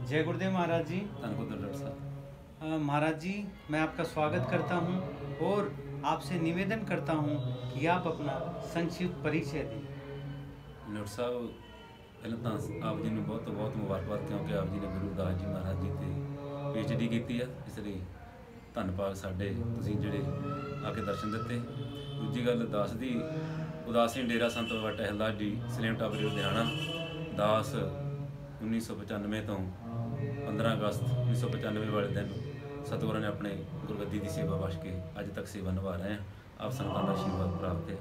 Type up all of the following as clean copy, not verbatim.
जय गुरुदेव महाराज जी। धन्यवाद डॉक्टर साहब। महाराज जी, मैं आपका स्वागत करता हूं और आपसे निवेदन करता हूं कि आप अपना संक्षिप्त परिचय दें। डॉक्टर साहब, पहले तो आप जी ने बहुत बहुत मुबारकबाद, क्योंकि आप जी ने गुरु रविदास जी महाराज जी से PhD की है, इसलिए धन्यवाद साढ़े तुसीं जिहड़े आके दर्शन दिते। दूजी गल दास दी उदासी डेरा संत बाबा टहलदास जी सलेम टाबरी लुधियाना दास 1995 तो 15 अगस्त 1995 वाले दिन सतगुਰਾਂ ने अपने गुरगद्दी की सेवा बख्श के अज तक सेवा निभा रहे हैं। आप संतान का आशीर्वाद प्राप्त है।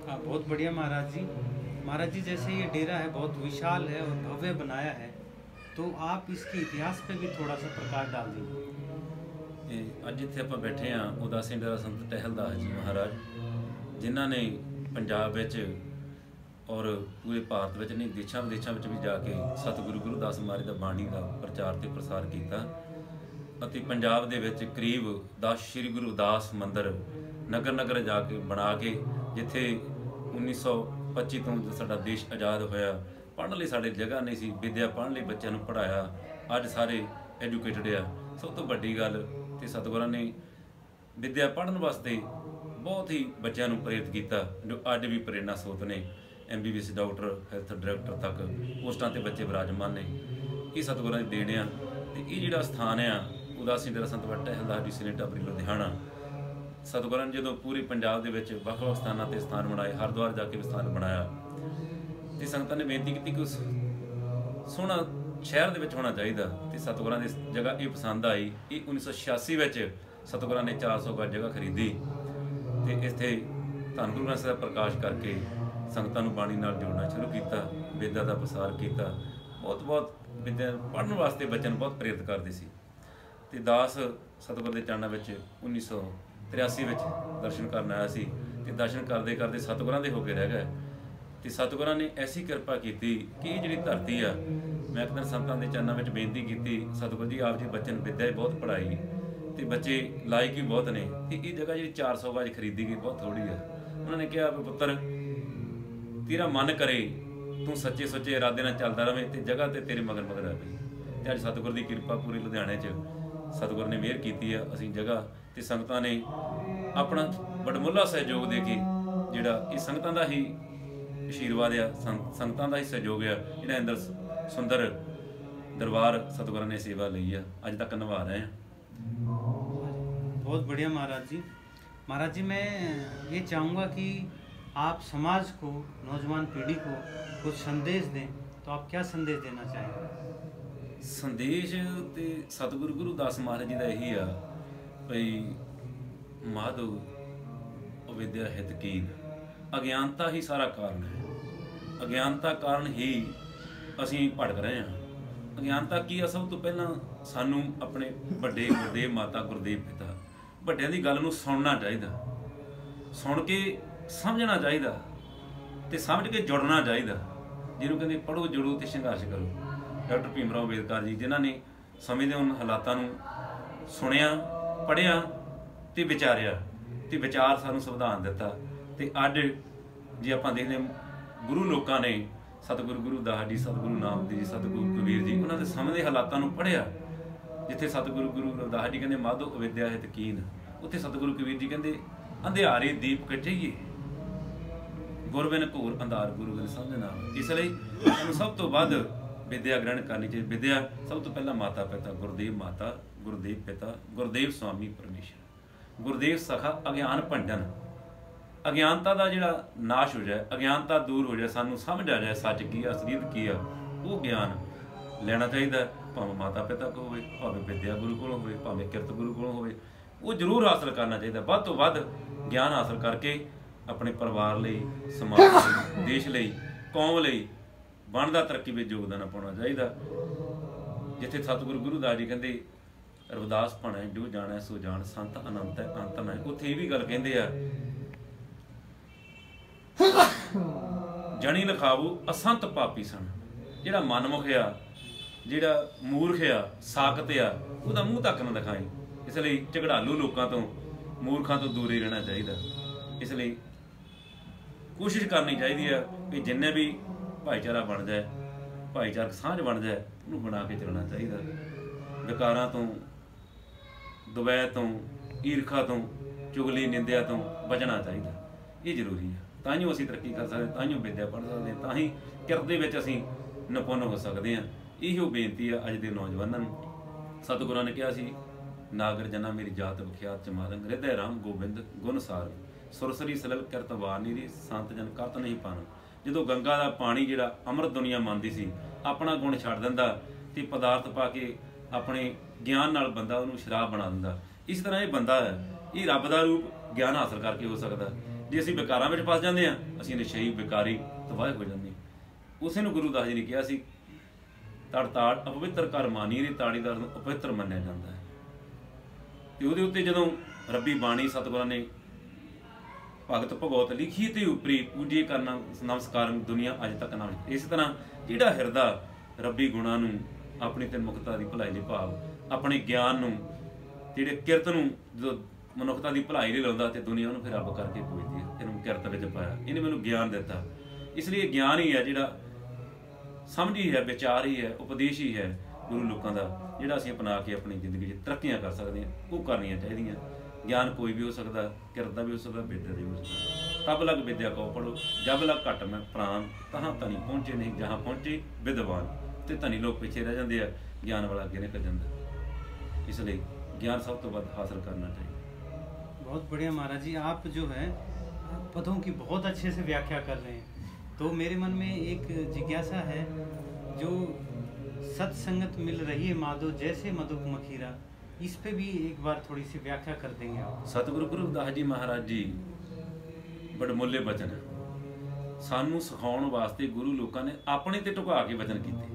हाँ, बहुत बढ़िया महाराज जी। महाराज जी, जैसे ये डेरा है बहुत विशाल है और भव्य बनाया है, तो आप इसके इतिहास पे भी थोड़ा सा प्रकाश डाल दीजिए। अज जिथे आप बैठे हाँ उदासी डेरा संत टहलदास जी महाराज, जिन्हों ने पंजाब और पूरे भारत में नहीं देशों विदेशों में भी जाके सतगुरु गुरुदास महाराज का बाणी का प्रचार ते प्रसार किया। पंजाब दे विच करीब 10 श्री गुरुदास मंदिर नगर नगर जाके बना के, जिथे 1925 तो साडा देश आज़ाद होया, पढ़ने लिए साढ़े जगह नहीं सी, विद्या पढ़ने लिए बच्चों को पढ़ाया, अज सारे एजुकेटेड आ। सब तो वड्डी गल ते सतगुਰਾਂ ने विद्या पढ़ने वास्ते बहुत ही बच्चों को प्रेरित किया, जो अज भी प्रेरणा स्रोत ने। MBBS डॉक्टर, हैल्थ डायरैक्टर तक पोस्टां ते बच्चे विराजमान ने। ये सतगुਰਾਂ की देन आ। ते ये जिहड़ा स्थान आ उदासी डेरा संत बाबा टहलदास जी सलेम टाबरी लुधियाना, सतगुਰਾਂ ने जो पूरे पंजाब दे विच ਵੱਖ-ਵੱਖ स्थानों ते स्थान बनाए, हरिद्वार जाके भी स्थान बनाया, तो संगतां ने बेनती की कि सोहना शहर दे विच होना चाहिए। तो सतगुਰਾਂ की जगह ये पसंद आई। ये 1986 में सतगुਰਾਂ ने 400 गज जगह खरीदी तो इत्थे धन गुरु ग्रंथ साहिब प्रकाश करके संगतां नूं बाणी नाल जोड़ना शुरू किया, विद्या का प्रसार किया। बहुत बहुत विद्या पढ़ने वास्ते बच्चों बहुत प्रेरित करते सी। ते दास सतगुर के चरणों में 1983 में दर्शन करन आया सी, ते दर्शन करते करते सतगुਰਾਂ दे होके रह गए। तो सतगुਰਾਂ ने ऐसी कृपा की कि ये जी धरती आ, मैं एक दिन संतां के चरणों में बेनती की, सतगुर जी आप जी बच्चों ने विद्या बहुत पढ़ाई तो बच्चे लायक ही बहुत ने, तो ये जगह जी 400 गज खरीदी गई बहुत थोड़ी है। उन्होंने कहा पुत्र तेरा मन करे तू सच्चे सच्चे इरादे नाल चलदा रहे तो जगह तो तेरे मगर मगर आ गई। तो अज सतगुर की कृपा पूरे लुधियाने सतगुर ने मेहर की है। असीं जगह तो संगतां ने अपना बड़मुला सहयोग दे के जिहड़ा ये संगतां दा ही आशीर्वाद आ, संगतां दा ही सहयोग आ, जिहड़ा अंदर सुंदर दरबार सतगुਰਾਂ ने सेवा लई आ, अज तक निभा रहे हैं। बहुत बढ़िया महाराज जी। महाराज जी, मैं ये चाहूँगा कि आप समाज को, नौजवान पीढ़ी को कुछ संदेश दें, तो आप क्या संदेश देना चाहेंगे? संदेश तो सतगुरु गुरुदास महाराज जी का यही आ भई माधो अविद्या हित कीन, अज्ञानता ही सारा कारण है। अज्ञानता कारण ही असीं भटक रहे हैं। अज्ञानता की आ? सब तो पहला सानू अपने बड़े गुरदेव माता गुरदेव पिता ਵੱਡਿਆਂ ਦੀ ਗੱਲ ਨੂੰ सुनना चाहिए, सुन के समझना चाहिए, तो समझ के जुड़ना चाहिए। जिन्हों कहते पढ़ो जुड़ो तो संघर्ष करो। डॉक्टर भीमराव अंबेडकर जी जिन्होंने समय के उन हालातों सुनिया, पढ़िया तो विचारिया, तो विचार सानू संविधान दिता। तो अज जे आप देखते गुरु लोगों ने सतगुरु गुरुदास जी, सतगुरु नामदेव जी, सतगुरु कबीर जी, उन्होंने समय के हालातों पढ़िया। जिथे सतगुरु गुरु रविदास जी कहते माधो अविद्या हित कीन, उत्थे सतगुरु कबीर जी कहते अंधियारे दीप कचईए, गुर बिन घोर अंधार गुरु बिन समझ ना। इसलिए सब तो वध विद्या ग्रहण करनी चाहिए। विद्या सब तो पहला माता पिता, गुरुदेव माता, गुरुदेव पिता, गुरुदेव स्वामी परमेश्वर, गुरुदेव सखा अज्ञान भंडन। अज्ञानता का जिहड़ा नाश हो जाए, अज्ञानता दूर हो जाए, सानू समझ आ जाए सच की आ, असलीयत की आ, वो ज्ञान लेना चाहिए। भावें माता पिता को होवे, भावें विद्या गुरु को होवे, भावें किरत गुरु को होवे, वो जरूर हासिल करना चाहिए। वध तो वध ज्ञान हासिल करके अपने परिवार लई, समाज लई, देश लई, कौम लई बनदा तरक्की में योगदान पाउणा चाहिए। जिथे सतगुरु गुरुदास जी कहते रविदास भणे जो जाणै सो जाण, संत अनंत है अंत न। उत्थे ये भी गल कहते आ जनी लिखावू असंत पापी सन। जिहड़ा मनमुख आ, जिहड़ा मूर्ख आ, साकत आ, उहदा मूँह तक ना दिखाई। इसलिए झगड़ालू लोगों तो, मूर्खों तो दूर ही रहना चाहिए। इसलिए कोशिश करनी चाहिए कि जिन्ने भी भाईचारा बन जाए ਭਾਈਚਾਰਕ ਸਾਂਝ ਬਣ ਜਾਏ, ਉਹਨੂੰ ਬਣਾ ਕੇ ਚੱਲਣਾ ਚਾਹੀਦਾ। ਵਿਕਾਰਾਂ ਤੋਂ, ਦੁਵੈਤ ਤੋਂ, ਈਰਖਾ ਤੋਂ, ਚੁਗਲੀ ਨਿੰਦਿਆ ਤੋਂ ਬਚਣਾ ਚਾਹੀਦਾ। ਇਹ ਜ਼ਰੂਰੀ ਹੈ। ਤਾਂ ਹੀ ਅਸੀਂ ਤਰੱਕੀ ਕਰ ਸਕਦੇ, ਤਾਂ ਹੀ ਵਿੱਦਿਆ ਪੜ੍ਹ ਸਕਦੇ, ਤਾਂ ਹੀ ਕਿਰਤ ਦੇ ਵਿੱਚ ਅਸੀਂ ਨਿਪੁੰਨ ਹੋ ਸਕਦੇ ਹਾਂ। ਇਹੋ ਬੇਨਤੀ ਆ ਅੱਜ ਦੇ ਨੌਜਵਾਨਾਂ ਨੂੰ। ਸਤਿਗੁਰਾਂ ਨੇ ਕਿਹਾ ਸੀ, ਨਾਗਰ ਜਨਾ ਮੇਰੀ ਜਾਤ ਵਿਖਿਆਤ ਚਮਾਰੰਗ, ਹਿਰਦੈ ਰਾਮ ਗੋਬਿੰਦ ਗੁਣ ਸਾਰ, ਸੁਰਸਰੀ ਸਲਲ ਕਿਰਤ ਵਾਰਨੀਰੀ, ਸੰਤ ਜਨ ਕਰਤ ਨਹੀਂ ਪਾਣ। ਜਦੋਂ ਗੰਗਾ ਦਾ ਪਾਣੀ ਜਿਹੜਾ ਅੰਮ੍ਰਿਤ ਦੁਨੀਆ ਮੰਨਦੀ ਸੀ, ਆਪਣਾ ਗੁਣ ਛੱਡ ਦਿੰਦਾ ਤੇ ਪਦਾਰਥ ਪਾ ਕੇ ਆਪਣੇ ਗਿਆਨ ਨਾਲ ਬੰਦਾ ਉਹਨੂੰ ਸ਼ਰਾਬ ਬਣਾ ਦਿੰਦਾ। ਇਸ ਤਰ੍ਹਾਂ ਇਹ ਬੰਦਾ ਹੈ, ਇਹ ਰੱਬ ਦਾ ਰੂਪ ਗਿਆਨ ਹਾਸਲ ਕਰਕੇ ਹੋ ਸਕਦਾ। ਜੇ ਅਸੀਂ ਵਿਕਾਰਾਂ ਵਿੱਚ ਫਸ ਜਾਂਦੇ ਹਾਂ, ਅਸੀਂ ਨਸ਼ਈ ਵਿਕਾਰੀ ਤਬਾਹ ਹੋ ਜਾਂਦੇ। ਉਸੇ ਨੂੰ ਗੁਰੂ ਦਾਸ ਜੀ ਨੇ ਕਿਹਾ ਸੀ, ਤੜ ਤਾੜ ਅਪਵਿੱਤਰ ਘਰ ਮਾਨੀ ਰੇ, ਤਾੜੀਦਾਰ ਨੂੰ ਅਪਵਿੱਤਰ ਮੰਨਿਆ ਜਾਂਦਾ ਹੈ। ਤੇ ਉਹਦੇ ਉੱਤੇ ਜਦੋਂ ਰੱਬੀ ਬਾਣੀ ਸਤਿਗੁਰਾਂ ਨੇ ਭਗਤ ਭਗਵਤ ਲਿਖੀ ਤੇ ਉਪਰੀ ਪੂਜੇ ਕਰਨਾ ਨਮਸਕਾਰ ਦੁਨੀਆ ਅੱਜ ਤੱਕ ਨਾ। ਇਸ ਤਰ੍ਹਾਂ ਜਿਹੜਾ ਹਿਰਦਾ ਰੱਬੀ ਗੁਣਾਂ ਨੂੰ, ਆਪਣੀ ਤੇ ਮੁਕਤਾ ਦੀ ਭਲਾਈ ਲਈ ਭਾਵ ਆਪਣੇ ਗਿਆਨ ਨੂੰ, ਜਿਹੜੇ ਕਿਰਤ ਨੂੰ ਜਦੋਂ ਮਨੁੱਖਤਾ ਦੀ ਭਲਾਈ ਲਈ ਲਾਉਂਦਾ ਤੇ ਦੁਨੀਆ ਉਹਨੂੰ ਫਿਰ ਰੱਬ ਕਰਕੇ ਪੁੱਜਦੀ ਹੈ। ਇਹਨੂੰ ਕਿਰਤ ਵਿੱਚ ਪਾਇਆ, ਇਹਨੇ ਮੈਨੂੰ ਗਿਆਨ ਦਿੱਤਾ। ਇਸ ਲਈ ਗਿਆਨ ਹੀ ਹੈ ਜਿਹੜਾ ਸਮਝ ਹੀ ਹੈ, ਵਿਚਾਰ ਹੀ ਹੈ, ਉਪਦੇਸ਼ ਹੀ ਹੈ ਗੁਰੂ ਲੋਕਾਂ ਦਾ, ਜਿਹੜਾ ਅਸੀਂ ਅਪਣਾ ਕੇ ਆਪਣੀ ਜ਼ਿੰਦਗੀ 'ਚ ਤਰੱਕੀਆਂ ਕਰ ਸਕਦੇ ਹਾਂ। ਉਹ ਕਰਨੀਆਂ ਚਾਹੀਦੀਆਂ। ਗਿਆਨ ਕੋਈ ਵੀ ਹੋ ਸਕਦਾ, ਕਿਰਤ ਦਾ ਵੀ ਹੋ ਸਕਦਾ, ਵਿਦਿਆ ਦਾ ਵੀ ਹੋ ਸਕਦਾ। ਤਬ ਲਗ ਵਿਦਿਆ ਕੋ ਪੜੋ, ਜਬ ਲਗ ਘਟ ਮੈਂ ਪ੍ਰਾਨ, ਤਹਾਂ ਧਨੀ ਪਹੁੰਚੇ ਨਹੀਂ, ਜਹਾਂ ਪਹੁੰਚੇ ਵਿਦਵਾਨ। ਤੇ ਧਨੀ ਲੋਕ ਪਿੱਛੇ ਰਹਿ ਜਾਂਦੇ ਆ, ਗਿਆਨ ਵਾਲਾ ਅੱਗੇ ਨਿਕਲ ਜਾਂਦਾ। ਇਸ ਲਈ ਗਿਆਨ ਸਭ ਤੋਂ ਵੱਧ ਹਾसिल ਕਰਨਾ चाहिए। बहुत बढ़िया महाराज जी, आप जो है पदों की बहुत अच्छे से व्याख्या कर रहे हैं। तो मेरे मन में एक जिज्ञासा है, जो सत्संगत मिल रही है माधो जैसे मधुक मखीरा, इस पे भी एक बार थोड़ी सी व्याख्या कर देंगे आप। सतगुरु गुरु दास जी महाराज जी बड़मुल्ले बचन सानू सिखाउण वास्ते गुरु लोगों ने अपने ते ढुका के वचन कीते।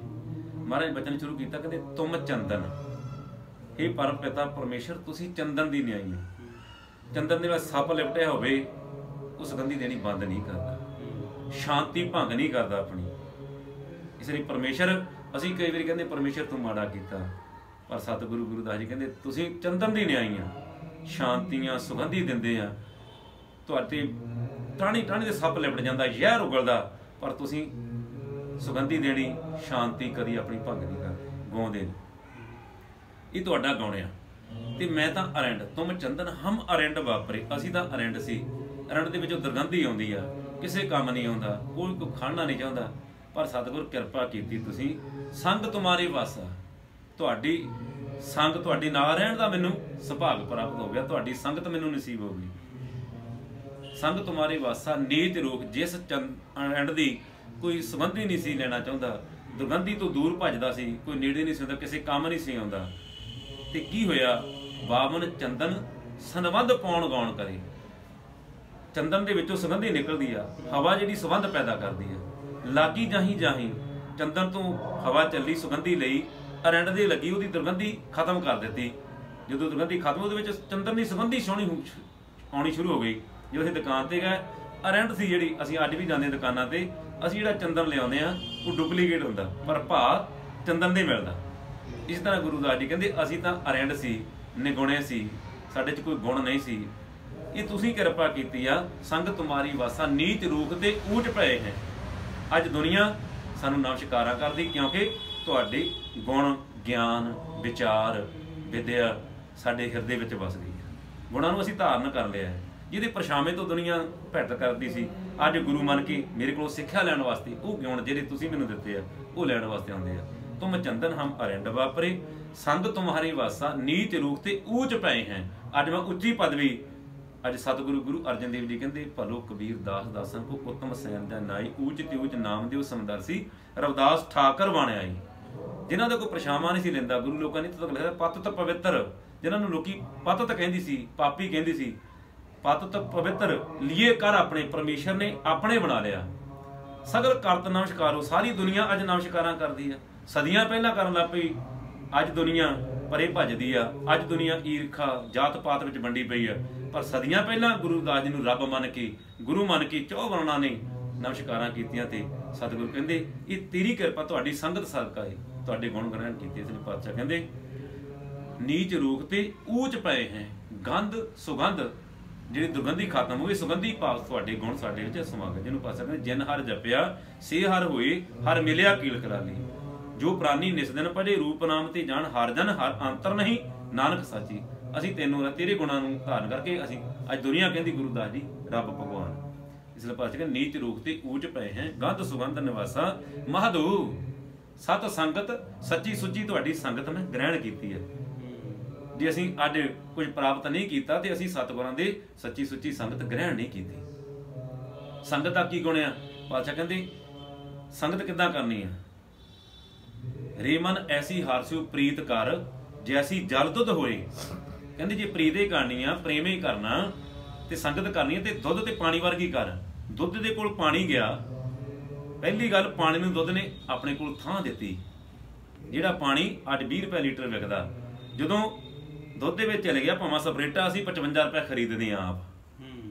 महाराज बचन शुरू किया, कहते तुम चंदन, हे परम पिता परमेश्वर, तुसी चंदन दी न्याई हो। चंदन ਦੇ ਵਿੱਚ ਸੱਪ ਲਿਪਟਿਆ ਹੋਵੇ, ਉਹ ਸੁਗੰਧੀ ਦੇਣੀ ਬੰਦ ਨਹੀਂ ਕਰਦਾ, ਸ਼ਾਂਤੀ ਭੰਗ ਨਹੀਂ ਕਰਦਾ ਆਪਣੀ। ਇਸ ਲਈ ਪਰਮੇਸ਼ਰ, ਅਸੀਂ ਕਈ ਵਾਰੀ ਕਹਿੰਦੇ ਪਰਮੇਸ਼ਰ ਤੂੰ ਮਾੜਾ ਕੀਤਾ, ਪਰ ਸਤਿਗੁਰੂ ਗੁਰੂ ਦਾਸ ਜੀ ਕਹਿੰਦੇ ਤੁਸੀਂ ਚੰਦਨ ਦੀ ਨਿਆਈ ਆ, ਸ਼ਾਂਤੀਆਂ ਸੁਗੰਧੀ ਦਿੰਦੇ ਆ। ਤੁਹਾਡੇ ਟਾਹਣੀ ਟਾਹਣੀ ਦੇ ਸੱਪ ਲਿਪਟ ਜਾਂਦਾ, ਜ਼ਹਿਰ ਉਗਲਦਾ, ਪਰ ਤੁਸੀਂ ਸੁਗੰਧੀ ਦੇਣੀ, ਸ਼ਾਂਤੀ ਕਦੀ ਆਪਣੀ ਭੰਗ ਨਹੀਂ ਕਰਦੇ, ਗਾਉਂਦੇ। ਇਹ ਤੁਹਾਡਾ ਗਾਉਣ ਆ। ਤੇ ਮੈਂ ਤਾਂ ਅਰੰਡ, ਤੁਮ ਚੰਦਨ ਹਮ ਅਰੰਡ ਵਾਪਰੇ, ਅਸੀਂ ਤਾਂ ਅਰੰਡ ਸੀ। ਅਰੰਡ ਦੇ ਵਿੱਚੋਂ ਦੁਰਗੰਧੀ ਆਉਂਦੀ ਆ, ਕਿਸੇ ਕੰਮ ਨਹੀਂ ਆਉਂਦਾ, ਕੋਈ ਖਾਣਾ ਨਹੀਂ ਚਾਹੁੰਦਾ। ਪਰ ਸਤਿਗੁਰ ਕਿਰਪਾ ਕੀਤੀ, ਤੁਸੀਂ ਸੰਗ ਤੁਮਾਰੇ ਵਾਸਾ, ਤੁਹਾਡੀ ਸੰਗ, ਤੁਹਾਡੇ ਨਾਲ ਰਹਿਣ ਦਾ ਮੈਨੂੰ ਸੁਭਾਗ ਪ੍ਰਾਪਤ ਹੋ ਗਿਆ, ਤੁਹਾਡੀ ਸੰਗਤ ਮੈਨੂੰ ਨਸੀਬ ਹੋ ਗਈ। ਸੰਗ ਤੁਮਾਰੇ ਵਾਸਾ ਨੀਤ ਰੋਕ, ਜਿਸ ਅਰੰਡ ਦੀ ਕੋਈ ਸੰਬੰਧ ਹੀ ਨਹੀਂ ਸੀ ਲੈਣਾ ਚਾਹੁੰਦਾ, ਦੁਰਗੰਧੀ ਤੋਂ ਦੂਰ ਭੱਜਦਾ ਸੀ, ਕੋਈ ਨੇੜੇ ਨਹੀਂ ਸੀ ਹੁੰਦਾ, ਕਿਸੇ ਕੰਮ ਨਹੀਂ ਸੀ ਆਉਂਦਾ। ਤੇ ਕੀ ਹੋਇਆ, ਬਾਵਨ ਚੰਦਨ ਸੰਬੰਧ ਪਾਉਣ ਗਾਉਣ ਕਰੇ। ਚੰਦਨ ਦੇ ਵਿੱਚੋਂ ਸੁਗੰਧੀ ਨਿਕਲਦੀ ਆ, ਹਵਾ ਜਿਹੜੀ ਸੁਗੰਧ ਪੈਦਾ ਕਰਦੀ ਆ। ਲਾਗੀ ਜਾਹੀ ਜਾਹੀ, ਚੰਦਨ ਤੋਂ ਹਵਾ ਚੱਲੀ, ਸੁਗੰਧੀ ਲਈ, ਅਰੰਡ ਦੇ ਲੱਗੀ, ਉਹਦੀ ਦੁਰਗੰਧੀ ਖਤਮ ਕਰ ਦਿੱਤੀ। ਜਦੋਂ ਦੁਰਗੰਧੀ ਖਤਮ, ਉਹਦੇ ਵਿੱਚ ਚੰਦਨ ਦੀ ਸੁਗੰਧੀ ਆਉਣੀ ਸ਼ੁਰੂ ਹੋ ਗਈ। ਜਦੋਂ ਅਸੀਂ ਦੁਕਾਨ ਤੇ ਗਏ, ਅਰੰਡ ਸੀ ਜਿਹੜੀ, ਅਸੀਂ ਅੱਜ ਵੀ ਜਾਂਦੇ ਦੁਕਾਨਾਂ ਤੇ, ਅਸੀਂ ਜਿਹੜਾ ਚੰਦਨ ਲਿਆਉਂਦੇ ਆ ਉਹ ਡੁਪਲੀਕੇਟ ਹੁੰਦਾ, ਪਰ ਭਾਅ ਚੰਦਨ ਦੇ ਮਿਲਦਾ। ਇਸ ਤਰ੍ਹਾਂ ਗੁਰੂ ਦਾਸ ਜੀ ਕਹਿੰਦੇ ਅਸੀਂ ਤਾਂ ਅਰੰਡ ਸੀ, ਨਿਗੁਣੇ ਸੀ, ਸਾਡੇ 'ਚ ਕੋਈ ਗੁਣ ਨਹੀਂ ਸੀ। ਇਹ ਤੁਸੀਂ ਕਿਰਪਾ ਕੀਤੀ ਆ, ਸੰਗ ਤੁਮਾਰੀ ਵਾਸਾ ਨੀਚ ਰੂਖ ਤੇ ਊਚ ਪਏ ਹੈ। ਅੱਜ ਦੁਨੀਆ ਸਾਨੂੰ ਨਮਸਕਾਰਾਂ ਕਰਦੀ, ਕਿਉਂਕਿ ਤੁਹਾਡੇ ਗੁਣ, ਗਿਆਨ, ਵਿਚਾਰ, ਵਿਦਿਆ ਸਾਡੇ ਹਿਰਦੇ ਵਿੱਚ ਵਸ ਗਈ ਹੈ। ਗੁਣਾਂ ਨੂੰ ਅਸੀਂ ਧਾਰਨ ਕਰ ਲਿਆ ਹੈ। ਜਿਹਦੇ ਪਰਛਾਵੇਂ ਤੋਂ ਦੁਨੀਆ ਭੈਟ ਕਰਦੀ ਸੀ, ਅੱਜ ਗੁਰੂ ਮੰਨ ਕੇ ਮੇਰੇ ਕੋਲੋਂ ਸਿੱਖਿਆ ਲੈਣ ਵਾਸਤੇ ਉਹ ਗੁਣ ਜਿਹੜੇ ਤੁਸੀਂ ਮੈਨੂੰ ਦਿੱਤੇ ਆ, ਉਹ ਲੈਣ ਵਾਸਤੇ ਆਉਂਦੇ ਆ। ਤੁਮ ਚੰਦਨ ਹਮ ਅਰੰਡ ਵਾਪਰੇ, ਸੰਗ ਤੁਮਹਾਰੀ ਵਾਸਾ ਨੀਚ ਰੂਖ ਤੇ ਊਚ ਪਏ ਹੈ। ਅੱਜ ਮੈਂ ਉੱਚੀ ਪਦਵੀ, ਅੱਜ ਸਤਿਗੁਰੂ ਗੁਰੂ ਅਰਜਨ ਦੇਵ ਜੀ ਕਹਿੰਦੇ, ਭਲੋ ਕਬੀਰ ਦਾਸ ਦਾਸਨ ਕੋ ਉੱਤਮ ਸੈਨ ਦਾ ਨਾਈ, ਊਚ ਤੇ ਊਚ ਨਾਮ ਦਿਓ ਸਮਦਰਸੀ, ਰਵਿਦਾਸ ਠਾਕਰ ਬਣਿਆ ਈ। ਜਿਨ੍ਹਾਂ ਦਾ ਕੋਈ ਪਰਛਾਵਾਂ ਨਹੀਂ ਸੀ ਲੈਂਦਾ, ਗੁਰੂ ਲੋਕਾਂ ਨੇ ਤੱਕ ਲਿਖਿਆ ਪਤਤ ਪਵਿੱਤਰ, ਜਿਨ੍ਹਾਂ ਨੂੰ ਲੋਕੀ ਪਤਤ ਕਹਿੰਦੀ ਸੀ, ਪਾਪੀ ਕਹਿੰਦੀ ਸੀ, ਪਤਤ ਪਵਿੱਤਰ ਲੀਏ ਕਰ ਆਪਣੇ, ਪਰਮੇਸ਼ਰ ਨੇ ਆਪਣੇ ਬਣਾ ਲਿਆ। ਸਗਲ ਕਰਤ ਨਮਸਕਾਰੋ, ਸਾਰੀ ਦੁਨੀਆ ਅੱਜ ਨਮਸਕਾਰਾਂ ਕਰਦੀ ਆ। ਸਦੀਆਂ ਪਹਿਲਾਂ ਕਰਨ ਲੱਗ ਪਈ, ਅੱਜ ਦੁਨੀਆ ਪਰੇ ਭੱਜਦੀ ਆ। ਅੱਜ ਦੁਨੀਆ ਈਰਖਾ, ਜਾਤ ਪਾਤ ਵਿੱਚ ਵੰਡੀ ਪਈ ਆ। ਪਰ ਸਦੀਆਂ ਪਹਿਲਾਂ ਗੁਰੂ ਦਾਸ ਜੀ ਨੂੰ ਰੱਬ ਮੰਨ ਕੇ, ਗੁਰੂ ਮੰਨ ਕੇ ਚੌ ਵਰਨਾਂ ਨੇ ਨਮਸਕਾਰਾਂ ਕੀਤੀਆਂ। ਤੇ ਸਤਿਗੁਰੂ ਕਹਿੰਦੇ ਇਹ ਤੇਰੀ ਕਿਰਪਾ, ਤੁਹਾਡੀ ਸੰਗਤ ਸਦਕਾ ਹੈ, ਤੁਹਾਡੇ ਗੁਣ ਗ੍ਰਹਿਣ ਕੀਤੇ। ਇਸ ਲਈ ਪਾਤਸ਼ਾਹ ਕਹਿੰਦੇ ਨੀਚ ਰੂਖ ਤੇ ਊਚ ਪਏ ਹੈ, ਗੰਧ ਸੁਗੰਧ ਜਿਹੜੀ ਦੁਰਗੰਧੀ ਖਤਮ ਹੋਈ, ਸੁਗੰਧੀ ਭਾਵ ਤੁਹਾਡੇ ਗੁਣ ਸਾਡੇ ਵਿੱਚ ਸਮਾ ਗਏ। ਜਿਹਨੂੰ ਪਾਸਾ ਕਹਿੰਦੇ ਜਿਨ ਹਰ ਜਪਿਆ ਸੇ ਹਰ ਹੋਏ, ਹਰ ਮਿਲਿਆ ਕੀਲ ਕਰਾਲੀ। ਜੋ ਪ੍ਰਾਨੀ ਨਿਸ ਦਿਨ ਪੜ੍ਹੇ ਰੂਪ ਨਾਮ ਤੇ ਜਾਣ, ਹਰ ਜਨ ਹਰ ਅੰਤਰ ਨਹੀਂ ਨਾਨਕ ਸਾਚੀ। ਅਸੀਂ ਤੈਨੂੰ ਤੇਰੇ ਗੁਣਾਂ ਨੂੰ ਧਾਰਨ ਕਰਕੇ ਅਸੀਂ ਅੱਜ ਦੁਨੀਆ ਕਹਿੰਦੀ ਗੁਰੂ ਦਾਸ ਜੀ ਰੱਬ ਭਗਵਾਨ। ਇਸ ਲਈ ਪਾਸਾ ਕਹਿੰਦੇ ਨੀਚ ਰੂਪ ਤੇ ਊਚ ਪਏ ਹੈ, ਗੰਧ ਸੁਗੰਧ ਨਿਵਾਸਾ ਮਹਦੂ। ਸਤ ਸੰਗਤ ਸੱਚੀ ਸੁੱਚੀ ਤੁਹਾਡੀ ਸੰਗਤ ਮੈਂ ਗ੍ਰਹਿਣ ਕੀਤੀ ਹੈ। ਜੇ ਅਸੀਂ ਅੱਜ ਕੁਝ ਪ੍ਰਾਪਤ ਨਹੀਂ ਕੀਤਾ ਤੇ ਅਸੀਂ ਸਤਿਗੁਰਾਂ ਦੇ ਸੱਚੀ ਸੁੱਚੀ ਸੰਗਤ ਗ੍ਰਹਿਣ ਨਹੀਂ ਕੀਤੀ। ਸੰਗਤ ਦਾ ਕੀ ਗੁਣ ਆ? ਪਾਤਸ਼ਾਹ ਕਹਿੰਦੇ ਸੰਗਤ ਕਿੱਦਾਂ ਕਰਨੀ ਆ? ਰੇ ਮਨ ਐਸੀ ਹਾਰਸਿਓ ਪ੍ਰੀਤ ਕਰ, ਜੈਸੀ ਜਲ ਦੁੱਧ ਹੋਏ। ਕਹਿੰਦੇ ਜੇ ਪ੍ਰੀਤੇ ਕਰਨੀ ਆ, ਪ੍ਰੇਮੇ ਕਰਨਾ ਤੇ ਸੰਗਤ ਕਰਨੀ ਆ ਤੇ ਦੁੱਧ ਤੇ ਪਾਣੀ ਵਰਗੀ ਕਰ। ਦੁੱਧ ਦੇ ਕੋਲ ਪਾਣੀ ਗਿਆ, ਪਹਿਲੀ ਗੱਲ ਪਾਣੀ ਨੂੰ ਦੁੱਧ ਨੇ ਆਪਣੇ ਕੋਲ ਥਾਂ ਦਿੱਤੀ। ਜਿਹੜਾ ਪਾਣੀ ਅੱਜ 20 ਰੁਪਏ ਲੀਟਰ ਵਿਕਦਾ, ਜਦੋਂ ਦੁੱਧ ਦੇ ਵਿੱਚ ਚਲੇ ਗਿਆ, ਭਾਵੇਂ ਸਪਰੇਟਾ ਅਸੀਂ 55 ਰੁਪਏ ਖਰੀਦਦੇ ਆ ਆਪ।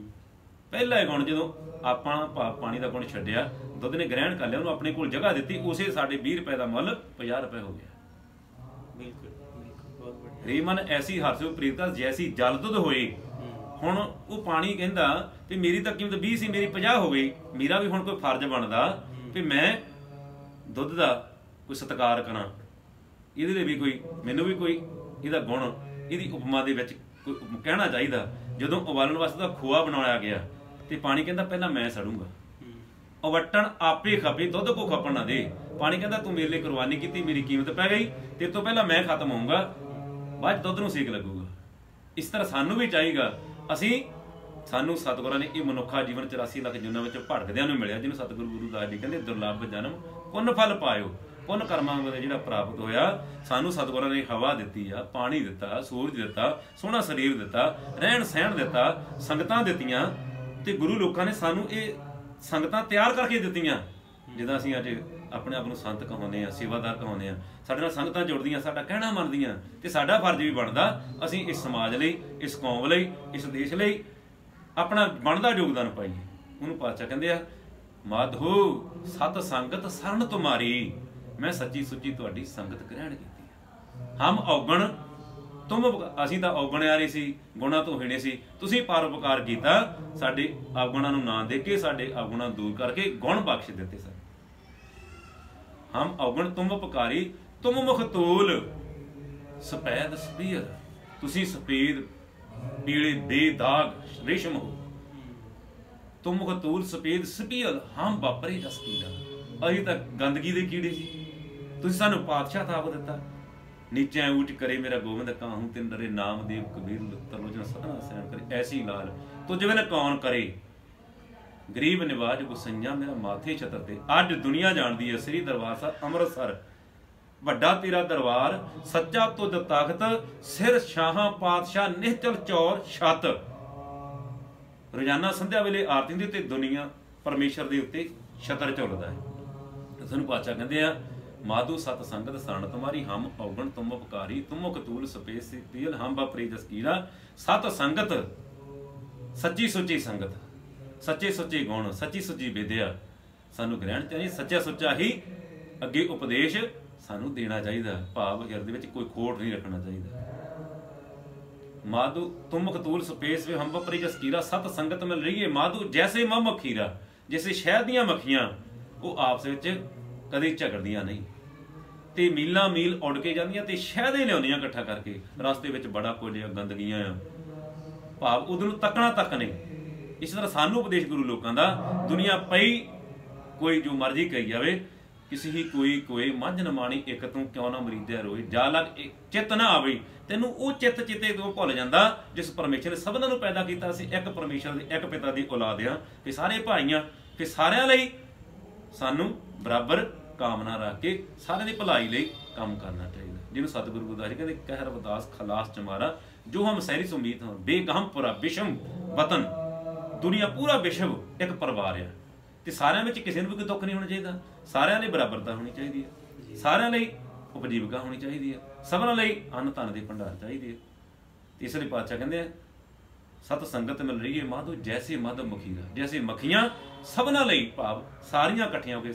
ਪਹਿਲਾ ਗੁਣ ਜਦੋਂ ਆਪਾਂ ਪਾਣੀ ਦਾ ਗੁਣ ਛੱਡਿਆ, ਦੁੱਧ ਨੇ ਗ੍ਰਹਿਣ ਕਰ ਲਿਆ, ਉਹਨੂੰ ਆਪਣੇ ਕੋਲ ਜਗ੍ਹਾ ਦਿੱਤੀ, ਉਸੇ ਸਾਡੇ 20 ਰੁਪਏ ਦਾ ਮੁੱਲ 50 ਰੁਪਏ ਹੋ ਗਿਆ। ਬਿਲਕੁਲ। ਰੀਮਨ ਐਸੀ ਹਰਸਿਓ ਪ੍ਰੀਤ ਕਰ, ਜੈਸੀ ਜਲ ਦੁੱਧ ਹੋਏ। ਹੁਣ ਉਹ ਪਾਣੀ ਕਹਿੰਦਾ ਵੀ ਮੇਰੀ ਤਾਂ ਕੀਮਤ 20 ਸੀ, ਮੇਰੀ 50 ਹੋ ਗਈ। ਮੇਰਾ ਵੀ ਹੁਣ ਕੋਈ ਫਰਜ਼ ਬਣਦਾ ਵੀ ਮੈਂ ਦੁੱਧ ਦਾ ਕੋਈ ਸਤਿਕਾਰ ਕਰਾਂ, ਇਹਦੇ ਲਈ ਵੀ ਕੋਈ ਮੈਨੂੰ ਵੀ ਕੋਈ ਇਹਦਾ ਗੁਣ, ਇਹਦੀ ਉਪਮਾ ਦੇ ਵਿੱਚ ਕੋਈ ਕਹਿਣਾ ਚਾਹੀਦਾ। ਜਦੋਂ ਉਬਾਲਣ ਵਾਸਤੇ ਦਾ ਖੋਆ ਬਣਾਇਆ ਗਿਆ ਤੇ ਪਾਣੀ ਕਹਿੰਦਾ ਪਹਿਲਾਂ ਮੈਂ ਸੜੂੰਗਾ। ਉਵਟਣ ਆਪੇ ਖਪੇ, ਦੁੱਧ ਕੋ ਖਪਣ ਨਾ ਦੇ। ਪਾਣੀ ਕਹਿੰਦਾ ਤੂੰ ਮੇਰੇ ਲਈ ਕੁਰਬਾਨੀ ਕੀਤੀ, ਮੇਰੀ ਕੀਮਤ ਪੈ ਗਈ, ਤੇ ਤੋਂ ਪਹਿਲਾਂ ਮੈਂ ਖਤਮ ਹੋਊਂਗਾ, ਬਾਅਦ ਦੁੱਧ ਨੂੰ ਸੇਕ ਲੱਗੂਗਾ। ਇਸ ਤਰ੍ਹਾਂ ਸਾਨੂੰ ਵੀ ਚਾਹੀਦਾ। ਸਾਨੂੰ ਸਤਿਗੁਰਾਂ ਨੇ ਇਹ ਮਨੁੱਖਾ ਜੀਵਨ 84 ਲੱਖ ਜੂਨਾਂ ਵਿੱਚ ਭਟਕਦਿਆਂ ਨੂੰ ਮਿਲਿਆ, ਜਿਹਨੂੰ ਸਤਿਗੁਰੂ ਗੁਰੂ ਦਾਸ ਜੀ ਕਹਿੰਦੇ ਦੁਰਲੱਭ ਜਨਮ ਪੁੰਨ ਫਲ ਪਾਇਓ। ਪੁੰਨ ਕਰਮਾਂ ਵਾਲੇ ਜਿਹੜਾ ਪ੍ਰਾਪਤ ਹੋਇਆ, ਸਾਨੂੰ ਸਤਿਗੁਰਾਂ ਨੇ ਹਵਾ ਦਿੱਤੀ ਆ, ਪਾਣੀ ਦਿੱਤਾ, ਸੂਰਜ ਦਿੱਤਾ, ਸੋਹਣਾ ਸਰੀਰ ਦਿੱਤਾ, ਰਹਿਣ ਸਹਿਣ ਦਿੱਤਾ, ਸੰਗਤਾਂ ਦਿੱਤੀਆਂ, ਤੇ ਗੁਰੂ ਲੋਕਾਂ ਨੇ ਸਾਨੂੰ ਇਹ ਸੰਗਤਾਂ ਤਿਆਰ ਕਰਕੇ ਦਿੱਤੀਆਂ। ਜਿੱਦਾਂ ਅਸੀਂ ਅੱਜ ਆਪਣੇ ਆਪ ਨੂੰ ਸੰਤ ਕਹਾਉਂਦੇ ਆ, ਸੇਵਾਦਾਰ ਕਹਾਉਂਦੇ ਆ, ਸਾਡੇ ਨਾਲ ਸੰਗਤਾਂ ਜੁੜਦੀਆਂ, ਸਾਡਾ ਕਹਿਣਾ ਮੰਨਦੀਆਂ, ਤੇ ਸਾਡਾ ਫਰਜ਼ ਵੀ ਬਣਦਾ ਅਸੀਂ ਇਸ ਸਮਾਜ ਲਈ, ਇਸ ਕੌਮ ਲਈ, ਇਸ ਦੇਸ਼ ਲਈ ਆਪਣਾ ਬਣਦਾ ਯੋਗਦਾਨ ਪਾਈਏ। ਉਹਨੂੰ ਪਾਤਸ਼ਾਹ ਕਹਿੰਦੇ ਆ ਮਾਧੋ ਸਤ ਸੰਗਤ ਸਰਨ ਤੁਮਾਰੀ, ਮੈਂ ਸੱਚੀ ਸੁੱਚੀ ਤੁਹਾਡੀ ਸੰਗਤ ਗ੍ਰਹਿਣ ਕੀਤੀ। ਹਮ ਔਗਣ ਤੁਮ, ਅਸੀਂ ਤਾਂ ਔਗਣਿਆਰੇ ਸੀ, ਗੁਣਾਂ ਤੋਂ ਹੀਣੇ ਸੀ, ਤੁਸੀਂ ਪਰਉਪਕਾਰ ਕੀਤਾ, ਸਾਡੇ ਔਗੁਣਾਂ ਨੂੰ ਨਾ ਦੇ ਕੇ ਸਾਡੇ ਔਗੁਣਾਂ ਦੂਰ ਕਰਕੇ ਗੁਣ ਬਖਸ਼ ਦਿੱਤੇ ਸਨ। ਹਮ ਔਗਣ ਤੁਮ ਉਪਕਾਰੀ, ਤੁਮ ਮੁਖ ਤੋਲ ਸਪੈਦ ਸਪੀਰ, ਤੁਸੀਂ ਸਫੇਦ ਪੀਲੇ ਬੇਦਾਗ ਰੇਸ਼ਮ ਹੋ। ਤੁਮ ਮੁਖ ਤੋਲ ਸਫੇਦ ਸਪੀਲ, ਹਮ ਵਾਪਰੇ ਜਸ ਕੀੜਾ, ਅਸੀਂ ਤਾਂ ਗੰਦਗੀ ਦੇ ਕੀੜੇ ਸੀ, ਤੁਸੀਂ ਸਾਨੂੰ ਪਾਤਸ਼ਾਹ ਥਾਪ ਦਿੱਤਾ। ਨੀਚੇ ਊਚ ਕਰੇ ਮੇਰਾ ਗੋਬਿੰਦ ਕਾਹੂ, ਤਿਨ ਡਰੇ ਨਾਮਦੇਵ ਕਬੀਰ ਤਰਲੋਚਨ ਸਤਨਾ ਸੈਨ ਕਰੇ, ਐਸੀ ਲਾਲ ਤੁਝ ਬਿਨ ਕੌਣ ਕਰੇ, ਗਰੀਬ ਨਿਵਾਜ ਗੁਸਈਆ ਮੇਰਾ ਮਾਥੇ ਛਤਰ ਤੇ। ਅੱਜ ਦੁਨੀਆ ਜਾਣਦੀ ਹੈ ਸ੍ਰੀ ਦਰਬਾਰ ਸਾਹਿਬ ਅੰਮ੍ਰਿਤਸਰ, ਵੱਡਾ ਤੇਰਾ ਦਰਬਾਰ, ਸੱਚਾ ਤੁਧ ਤਖਤ, ਸਿਰ ਸ਼ਾਹਾਂ ਪਾਤਸ਼ਾਹ ਨਿਹਚਲ ਚੌਰ ਛੱਤ। ਰੋਜ਼ਾਨਾ ਸੰਧਿਆ ਵੇਲੇ ਆਰਤੀ ਦੇ ਉੱਤੇ ਦੁਨੀਆ ਪਰਮੇਸ਼ਰ ਦੇ ਉੱਤੇ ਛਤਰ ਝੁੱਲਦਾ ਹੈ। ਤੁਹਾਨੂੰ ਪਾਤਸ਼ਾਹ ਕਹਿੰਦੇ ਆ ਮਾਧੂ ਸਤ ਸੰਗਤ ਸਰਨ ਤੁਮਾਰੀ, ਹਮ ਔਗਣ ਤੁਮ ਉਪਕਾਰੀ, ਤੁਮ ਮੁਖ ਤੂਲ ਸਪੇਸ ਤੀਲ, ਹਮ ਵਾਪਰੇ ਜਸ ਕੀੜਾ। ਸਤ ਸੰਗਤ ਸੱਚੀ ਸੁੱਚੀ ਸੰਗਤ, ਸੱਚੇ ਸੁੱਚੇ ਗੁਣ, ਸੱਚੀ ਸੁੱਚੀ ਵਿਦਿਆ ਸਾਨੂੰ ਗ੍ਰਹਿਣ ਚਾਹੀਦੀ। ਸੱਚਾ ਸੁੱਚਾ ਹੀ ਅੱਗੇ ਉਪਦੇਸ਼ ਸਾਨੂੰ ਦੇਣਾ ਚਾਹੀਦਾ, ਭਾਵ ਹਿਰਦੇ ਵਿੱਚ ਕੋਈ ਖੋਟ ਨਹੀਂ ਰੱਖਣਾ ਚਾਹੀਦਾ। ਮਾਧੂ ਤੁਮ ਮੁਖ ਤੂਲ ਸਪੇਸ ਵੇ ਹਮ ਵਾਪਰੇ ਜਸ ਕੀੜਾ, ਸਤ ਸੰਗਤ ਮਿਲ ਰਹੀ ਹੈ ਮਾਧੂ ਜੈਸੇ ਮਮ ਮਖੀਰਾ। ਜੈਸੇ ਸ਼ਹਿਦ ਦੀਆਂ ਮੱਖੀਆਂ, ਉਹ ਆਪਸ ਵਿੱਚ ਕਦੇ ਝਗੜਦੀਆਂ ਨਹੀਂ, ਤੇ ਮੀਲਾਂ ਮੀਲ ਉੱਡ ਕੇ ਜਾਂਦੀਆਂ ਤੇ ਸ਼ਹਿਦ ਹੀ ਲਿਆਉਂਦੀਆਂ ਇਕੱਠਾ ਕਰਕੇ। ਰਸਤੇ ਵਿੱਚ ਬੜਾ ਕੁਝ ਗੰਦਗੀਆਂ ਆ, ਭਾਵ ਉਹਨੂੰ ਤੱਕਣਾ ਤੱਕ ਨਹੀਂ। ਇਸ ਤਰ੍ਹਾਂ ਸਾਨੂੰ ਉਪਦੇਸ਼ ਗੁਰੂ ਲੋਕਾਂ ਦਾ, ਦੁਨੀਆ ਪਈ ਕੋਈ ਜੋ ਮਰਜ਼ੀ ਕਹੀ ਜਾਵੇ, ਕਿਸੇ ਹੀ ਕੋਈ ਮੱਝ ਨਾ ਮਾਣੀ, ਇੱਕ ਤੂੰ ਕਿਉਂ ਨਾ ਮਰੀਦਿਆ ਰੋਏ, ਜਾ ਲੱਗ ਚਿੱਤ ਨਾ ਆਵੇ ਤੈਨੂੰ ਉਹ ਚਿੱਤ ਚਿੱਤੇ ਤੋਂ ਭੁੱਲ ਜਾਂਦਾ ਜਿਸ ਪਰਮੇਸ਼ਰ ਨੇ ਸਭਨਾਂ ਨੂੰ ਪੈਦਾ ਕੀਤਾ ਸੀ। ਇੱਕ ਪਰਮੇਸ਼ਰ ਦੇ ਇੱਕ ਪਿਤਾ ਦੀ ਔਲਾਦ ਆ, ਕਿ ਸਾਰੇ ਭਾਈਆਂ, ਕਿ ਸਾਰਿਆਂ ਲਈ ਸਾਨੂੰ ਬਰਾਬਰ ਕਾਮਨਾ ਰੱਖ ਕੇ ਸਾਰਿਆਂ ਦੀ ਭਲਾਈ ਲਈ ਕੰਮ ਕਰਨਾ ਚਾਹੀਦਾ। ਜਿਹਨੂੰ ਸਤਿਗੁਰੂ ਗੁਰਦਾਸ ਜੀ ਕਹਿੰਦੇ ਕਹਿ ਰਵਿਦਾਸ ਖਲਾਸ ਚਮਾਰਾ, ਜੋ ਹਮ ਸਹਿਰੀ ਸੁਮੀਤ ਹਾਂ ਬੇਗਹਮ ਪੁਰਾ ਵਿਸ਼ਮ ਵਤਨ। ਦੁਨੀਆ ਪੂਰਾ ਵਿਸ਼ਵ ਇੱਕ ਪਰਿਵਾਰ ਆ, ਤੇ ਸਾਰਿਆਂ ਵਿੱਚ ਕਿਸੇ ਨੂੰ ਵੀ ਕੋਈ ਦੁੱਖ ਨਹੀਂ ਹੋਣਾ ਚਾਹੀਦਾ, ਸਾਰਿਆਂ ਲਈ ਬਰਾਬਰਤਾ ਹੋਣੀ ਚਾਹੀਦੀ ਹੈ, ਸਾਰਿਆਂ ਲਈ ਉਪਜੀਵਿਕਾ ਹੋਣੀ ਚਾਹੀਦੀ ਹੈ, ਸਭਨਾਂ ਲਈ ਅੰਨ ਧਨ ਦੇ ਭੰਡਾਰ ਚਾਹੀਦੇ ਹੈ। ਇਸ ਲਈ ਪਾਤਸ਼ਾਹ ਕਹਿੰਦੇ ਆ ਸਤ ਸੰਗਤ ਮਿਲ ਰਹੀ ਹੈ ਮਾਧੋ ਜੈਸੇ ਮਧ ਮਖੀਰਾ, ਜੈਸੇ ਮੱਖੀਆਂ ਸਭਨਾਂ ਲਈ, ਭਾਵ ਸਾਰੀਆਂ ਇਕੱਠੀਆਂ ਹੋ ਕੇ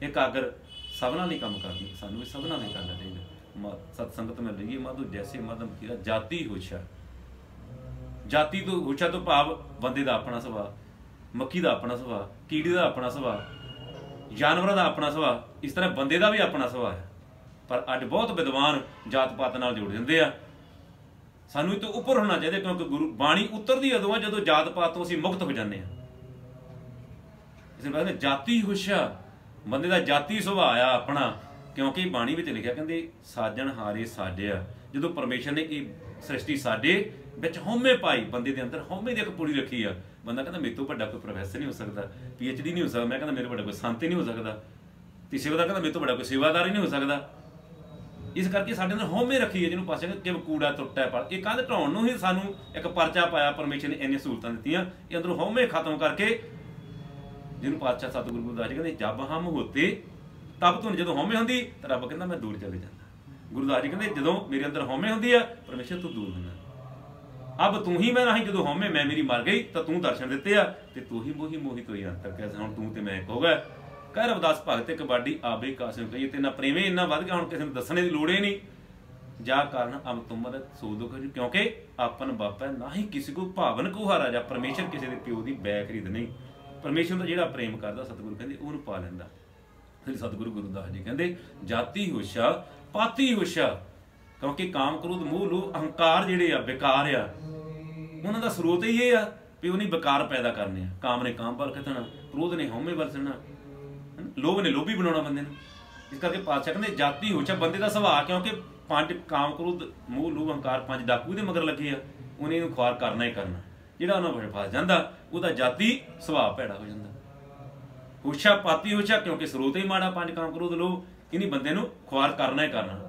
ਇਕਾਗਰ ਸਭਨਾਂ ਲਈ ਕੰਮ ਕਰਦੀਆਂ, ਸਾਨੂੰ ਵੀ ਸਭਨਾਂ ਲਈ ਕਰਨਾ ਚਾਹੀਦਾ। ਸਤ ਸੰਗਤ ਮਿਲ ਰਹੀ ਹੈ ਮਾਧੋ ਜੈਸੇ ਮਧ ਮਖੀਰਾ, ਜਾਤੀ ਹੋਛਾ ਜਾਤੀ ਤੋਂ ਹੋਸ਼ਾ ਤੋਂ ਭਾਵ ਬੰਦੇ ਦਾ ਆਪਣਾ ਸੁਭਾਅ, ਮੱਖੀ ਦਾ ਆਪਣਾ ਸੁਭਾਅ, ਕੀੜੀ ਦਾ ਆਪਣਾ ਸੁਭਾਅ, ਜਾਨਵਰਾਂ ਦਾ ਆਪਣਾ ਸੁਭਾਅ, ਇਸ ਤਰ੍ਹਾਂ ਬੰਦੇ ਦਾ ਵੀ ਆਪਣਾ ਸੁਭਾਅ ਹੈ। ਪਰ ਅੱਜ ਬਹੁਤ ਵਿਦਵਾਨ ਜਾਤ ਪਾਤ ਨਾਲ ਜੁੜ ਜਾਂਦੇ ਆ। ਸਾਨੂੰ ਇਹ ਤੋਂ ਉੱਪਰ ਹੋਣਾ ਚਾਹੀਦਾ, ਕਿਉਂਕਿ ਗੁਰੂ ਬਾਣੀ ਉਤਰਦੀ ਉਦੋਂ ਆ ਜਦੋਂ ਜਾਤ ਪਾਤ ਤੋਂ ਅਸੀਂ ਮੁਕਤ ਹੋ ਜਾਂਦੇ ਹਾਂ। ਇਸੇ ਬਾਰੇ ਜਾਤੀ ਹੋਸ਼ਾ, ਬੰਦੇ ਦਾ ਜਾਤੀ ਸੁਭਾਅ ਆ ਆਪਣਾ, ਕਿਉਂਕਿ ਬਾਣੀ ਵਿੱਚ ਲਿਖਿਆ ਕਹਿੰਦੇ ਸਾਜਣ ਹਾਰੇ ਸਾਜਿਆ। ਜਦੋਂ ਪਰਮੇਸ਼ਰ ਨੇ ਇਹ ਸ੍ਰਿਸ਼ਟੀ ਸਾਡੇ ਵਿੱਚ ਹਉਮੈ ਪਾਈ, ਬੰਦੇ ਦੇ ਅੰਦਰ ਹਉਮੈ ਦੀ ਇੱਕ ਪੁੜੀ ਰੱਖੀ ਆ। ਬੰਦਾ ਕਹਿੰਦਾ ਮੇਰੇ ਤੋਂ ਵੱਡਾ ਕੋਈ ਪ੍ਰੋਫੈਸਰ ਨਹੀਂ ਹੋ ਸਕਦਾ, PhD ਨਹੀਂ ਹੋ ਸਕਦਾ, ਮੈਂ ਕਹਿੰਦਾ ਮੇਰੇ ਵੱਡਾ ਕੋਈ ਸੰਤ ਨਹੀਂ ਹੋ ਸਕਦਾ, ਤੇ ਸੇਵਾਦਾਰ ਕਹਿੰਦਾ ਮੇਰੇ ਤੋਂ ਵੱਡਾ ਕੋਈ ਸੇਵਾਦਾਰ ਹੀ ਨਹੀਂ ਹੋ ਸਕਦਾ। ਇਸ ਕਰਕੇ ਸਾਡੇ ਅੰਦਰ ਹਉਮੈ ਰੱਖੀ ਹੈ, ਜਿਹਨੂੰ ਪਾਸੇ ਕਿ ਕੂੜਾ ਟੁੱਟਾ ਪਰ ਇਹ ਕੰਧ ਢਾਉਣ ਨੂੰ ਹੀ ਸਾਨੂੰ ਇੱਕ ਪਰਚਾ ਪਾਇਆ ਪਰਮੇਸ਼ਰ ਨੇ, ਇੰਨੀਆਂ ਸਹੂਲਤਾਂ ਦਿੱਤੀਆਂ। ਇਹ ਅੰਦਰੋਂ ਹਉਮੈ ਖਤਮ ਕਰਕੇ, ਜਿਹਨੂੰ ਪਾਤਸ਼ਾਹ ਸਤਿਗੁਰੂ ਗੁਰਦਾਸ ਜੀ ਕਹਿੰਦੇ ਜਬ ਹਮ ਹੋਤੇ ਤਬ ਤੋਂ, ਜਦੋਂ ਹਉਮੈ ਹੁੰਦੀ ਤਾਂ ਰੱਬ ਕਹਿੰਦਾ ਮੈਂ ਦੂਰ ਚਲੇ ਜਾਂਦਾ। ਗੁਰਦਾਸ ਜੀ ਕਹਿੰਦੇ ਜਦੋਂ ਮੇਰੇ ਅੰਦਰ ਹਉਮੈ ਹੁੰਦੀ ਆ ਪਰਮੇਸ਼ਰ ਤੋਂ ਦੂਰ ਹੁੰਦਾ। ਅਬ ਤੂੰ ਹੀ ਮੈਂ ਨਹੀਂ, ਜਦੋਂ ਹਉਮੈ ਮੈਂ ਮੇਰੀ ਮਰ ਗਈ ਤਾਂ ਤੂੰ ਦਰਸ਼ਨ ਦਿੱਤੇ ਆ, ਤੇ ਤੂੰ ਹੀ ਮੋਹੀ ਮੋਹੀ ਤੋਈ ਅੰਤਰ ਕਹਿ, ਹੁਣ ਤੂੰ ਤੇ ਮੈਂ ਇੱਕ ਹੋ ਗਿਆ। ਕਹਿ ਰਵਿਦਾਸ ਭਗਤ ਤੇ ਕਬਾਡੀ ਆਬੇ ਕਾਸਿਮ ਕਹੀਏ, ਤੇ ਨਾ ਪ੍ਰੇਮੇ ਇੰਨਾ ਵੱਧ ਗਿਆ ਹੁਣ ਕਿਸੇ ਨੂੰ ਦੱਸਣੇ ਦੀ ਲੋੜ ਹੀ ਨਹੀਂ। ਜਾ ਕਾਰਨ ਅਬ ਤੁਮਰ ਸੋ ਦੁਖ, ਕਿਉਂਕਿ ਆਪਨ ਬਾਪ ਹੈ ਨਾ ਹੀ ਕਿਸੇ ਕੋ ਭਾਵਨ ਕੋ ਹਾਰਾ ਜਾ। ਪਰਮੇਸ਼ਰ ਕਿਸੇ ਦੇ ਪਿਓ ਦੀ ਬੈ ਖਰੀਦ ਨਹੀਂ। ਪਰਮੇਸ਼ਰ ਦਾ ਜਿਹੜਾ ਪ੍ਰੇਮ ਕਰਦਾ ਸਤਿਗੁਰੂ ਕਹਿੰਦੇ ਉਹਨੂੰ ਪਾ ਲੈਂਦਾ। ਫਿਰ ਸਤਿਗੁਰੂ ਗੁਰਦਾਸ ਜੀ ਕਹਿੰਦੇ ਜਾਤੀ ਹੋਸ਼ਾ ਪਾਤੀ ਹੋਸ਼ਾ, ਕਿਉਂਕਿ ਕਾਮ ਕ੍ਰੋਧ ਮੋਹ ਲੋਭ ਅਹੰਕਾਰ ਜਿਹੜੇ ਆ ਬੇਕਾਰ ਆ, ਉਹਨਾਂ ਦਾ ਸਰੋਤ ਹੀ ਇਹ ਆ ਵੀ ਉਹਨੇ ਬੇਕਾਰ ਪੈਦਾ ਕਰਨੇ ਆ। ਕਾਮ ਨੇ ਕਾਮ ਵੱਲ ਖਿੱਚਣਾ, ਕ੍ਰੋਧ ਨੇ ਹਉਮੈ ਵੱਲ ਖਿੱਚਣਾ, ਲੋਭ ਨੇ ਲੋਭੀ ਬਣਾਉਣਾ ਬੰਦੇ ਨੂੰ। ਇਸ ਕਰਕੇ ਪਾਤਸ਼ਾਹ ਕਹਿੰਦੇ ਜਾਤੀ ਹੋਸ਼ਾ ਬੰਦੇ ਦਾ ਸੁਭਾਅ, ਕਿਉਂਕਿ 5 ਕਾਮ ਕ੍ਰੋਧ ਮੋਹ ਲੋਭ ਅਹੰਕਾਰ 5 ਡਾਕੂ ਦੇ ਮਗਰ ਲੱਗੇ ਆ, ਉਹਨੇ ਇਹਨੂੰ ਖੁਆਰ ਕਰਨਾ ਹੀ ਕਰਨਾ। ਜਿਹੜਾ ਉਹਨਾਂ ਵਿੱਚ ਫਸ ਜਾਂਦਾ ਉਹਦਾ ਜਾਤੀ ਸੁਭਾਅ ਭੈੜਾ ਹੋ ਜਾਂਦਾ। ਹੋਸ਼ਾ ਪਾਤੀ ਹੋਸ਼ਾ, ਕਿਉਂਕਿ ਸਰੋਤ ਹੀ ਮਾੜਾ 5 ਕਾਮ ਕ੍ਰੋਧ ਲੋਭ, ਇਹਨੀ ਬੰਦੇ ਨੂੰ ਖੁਆਰ ਕਰਨਾ ਹੀ ਕਰਨਾ।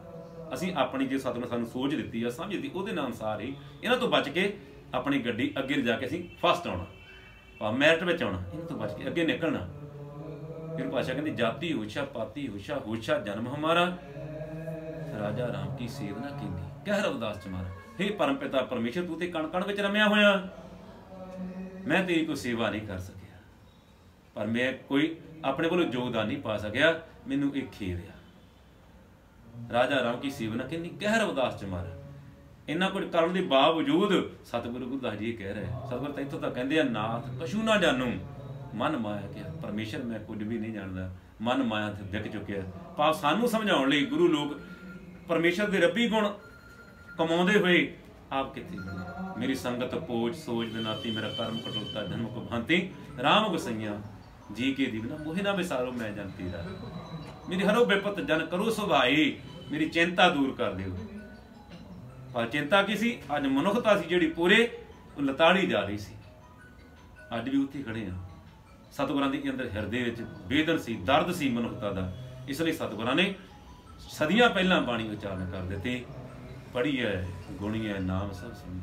ਅਸੀਂ ਆਪਣੀ ਜੇ ਸਤਿਗੁਰੂ ਸਾਨੂੰ ਸੋਚ ਦਿੱਤੀ ਆ, ਸਮਝ ਦਿੱਤੀ, ਉਹਦੇ ਨਾਲ ਅਨੁਸਾਰ ਹੀ ਇਹਨਾਂ ਤੋਂ ਬਚ ਕੇ ਆਪਣੀ ਗੱਡੀ ਅੱਗੇ ਜਾ ਕੇ ਅਸੀਂ ਫਸਟ ਆਉਣਾ, ਮੈਰਿਟ ਵਿੱਚ ਆਉਣਾ, ਇਹਨਾਂ ਤੋਂ ਬਚ ਕੇ ਅੱਗੇ ਨਿਕਲਣਾ। ਫਿਰ ਭਾਸ਼ਾ ਕਹਿੰਦੀ ਜਾਤੀ ਹੋਸ਼ਾ ਪਾਤੀ ਹੋਸ਼ਾ, ਹੋਸ਼ਾ ਜਨਮ ਹਮਾਰਾ ਰਾਜਾ ਰਾਮ ਕੀ ਸੇਧ ਨਾ ਕੀਨੀ, ਕਹਿ ਰਵਿਦਾਸ ਚਮਾਰਾ। ਹੇ ਪਰਮ ਪਿਤਾ ਪਰਮੇਸ਼ਰ, ਤੂੰ ਤੇ ਕਣ ਕਣ ਵਿੱਚ ਰਮਿਆ ਹੋਇਆ, ਮੈਂ ਤੇਰੀ ਕੋਈ ਸੇਵਾ ਨਹੀਂ ਕਰ ਸਕਿਆ, ਪਰ ਮੈਂ ਕੋਈ ਆਪਣੇ ਕੋਲੋਂ ਯੋਗਦਾਨ ਨਹੀਂ ਪਾ ਸਕਿਆ, ਮੈਨੂੰ ਇਹ ਖੇਦ ਆ। ਰਾਜਾ ਰਾਮ ਕੀ ਸੇਵਾ ਨਾ ਕੀਨੀ, ਕਹਿ ਰਵਿਦਾਸ ਚਮਾਰਾ। ਇਹਨਾਂ ਕੁਝ ਕਰਨ ਦੇ ਬਾਵਜੂਦ ਸਤਿਗੁਰੂ ਗੁਰਦਾਸ ਜੀ ਕਹਿ ਰਹੇ, ਸਤਿਗੁਰੂ ਤਾਂ ਇੱਥੋਂ ਤਾਂ ਕਹਿੰਦੇ ਆ ਨਾਥ ਕਛੂ ਨਾ ਜਾਣੂ ਮਨ ਮਾਇਆ ਕਿਹਾ। ਪਰਮੇਸ਼ਰ ਮੈਂ ਕੁਝ ਵੀ ਨਹੀਂ ਜਾਣਦਾ, ਮਨ ਮਾਇਆ ਤੇ ਵਿਕ ਚੁੱਕਿਆ। ਭਾਵ ਸਾਨੂੰ ਸਮਝਾਉਣ ਲਈ ਗੁਰੂ ਲੋਕ ਪਰਮੇਸ਼ਰ ਦੇ ਰੱਬੀ ਗੁਣ ਕਮਾਉਂਦੇ ਹੋਏ ਆਪ ਕਿੱਥੇ ਬਣੇ। ਮੇਰੀ ਸੰਗਤ ਪੋਚ ਸੋਚ ਦੇ ਨਾਤੀ, ਮੇਰਾ ਕਰਮ ਕਟੋਤਾ ਜਨਮ ਕੋ ਭਾਂਤੀ, ਰਾਮ ਗੁਸਈਆ ਜੀ ਕੇ ਦੀਵਨਾ ਮੋਹਿ ਨਾ ਵਿਸਾਰੋ ਮੈਂ ਜਨਤੀ ਦਾ। ਮੇਰੀ ਹਰੋ ਬੇਪਤ ਜਨ ਕਰੋ ਸੁਭਾਈ, ਮੇਰੀ ਚਿੰਤਾ ਦੂਰ ਕਰ ਦਿਓ। ਪਰ ਚਿੰਤਾ ਕੀ ਸੀ? ਅੱਜ ਮਨੁੱਖਤਾ ਸੀ ਜਿਹੜੀ ਪੂਰੇ ਲਤਾੜੀ ਜਾ ਰਹੀ ਸੀ। ਅੱਜ ਵੀ ਉੱਥੇ ਖੜੇ ਆ। ਸਤਿਗੁਰਾਂ ਦੇ ਅੰਦਰ ਹਿਰਦੇ ਵਿੱਚ ਬੇਦਨ ਸੀ, ਦਰਦ ਸੀ ਮਨੁੱਖਤਾ ਦਾ। ਇਸ ਲਈ ਸਤਿਗੁਰਾਂ ਨੇ ਸਦੀਆਂ ਪਹਿਲਾਂ ਬਾਣੀ ਉਚਾਰਨ ਕਰ ਦਿੱਤੀ, ਪੜ੍ਹੀ ਹੈ ਗੁਣੀ ਹੈ ਨਾਮ ਸਭ ਸੁਣੀ।